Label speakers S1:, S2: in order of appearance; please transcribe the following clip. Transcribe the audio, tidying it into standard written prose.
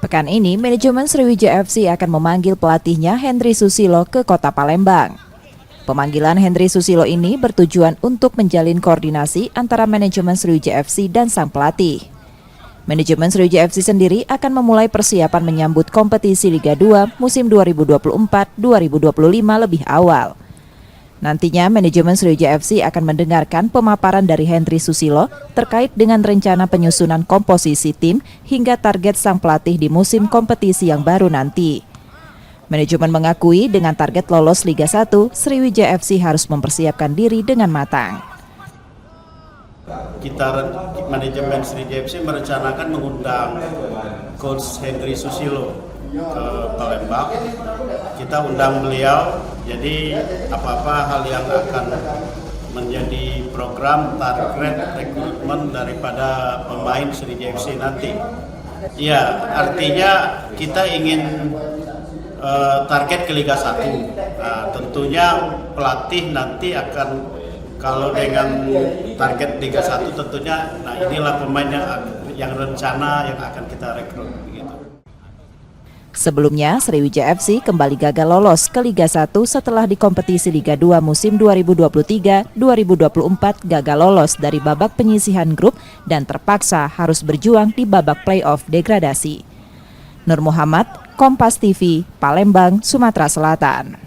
S1: Pekan ini, manajemen Sriwijaya FC akan memanggil pelatihnya Hendry Susilo ke kota Palembang. Pemanggilan Hendry Susilo ini bertujuan untuk menjalin koordinasi antara manajemen Sriwijaya FC dan sang pelatih. Manajemen Sriwijaya FC sendiri akan memulai persiapan menyambut kompetisi Liga 2 musim 2024-2025 lebih awal. Nantinya, manajemen Sriwijaya FC akan mendengarkan pemaparan dari Hendry Susilo terkait dengan rencana penyusunan komposisi tim hingga target sang pelatih di musim kompetisi yang baru nanti. Manajemen mengakui dengan target lolos Liga 1, Sriwijaya FC harus mempersiapkan diri dengan matang.
S2: Manajemen Sriwijaya FC merencanakan mengundang Coach Hendry Susilo ke Palembang. Kita undang beliau, jadi apa-apa hal yang akan menjadi program target rekrutmen daripada pemain Sriwijaya FC nanti. Ya, artinya kita ingin target ke Liga 1. Nah, tentunya pelatih nanti akan, kalau dengan target Liga 1 tentunya, nah inilah pemain yang rencana yang akan kita rekrut.
S1: Sebelumnya, Sriwijaya FC kembali gagal lolos ke Liga 1 setelah di kompetisi Liga 2 musim 2023-2024 gagal lolos dari babak penyisihan grup dan terpaksa harus berjuang di babak play-off degradasi. Nur Muhammad, Kompas TV, Palembang, Sumatera Selatan.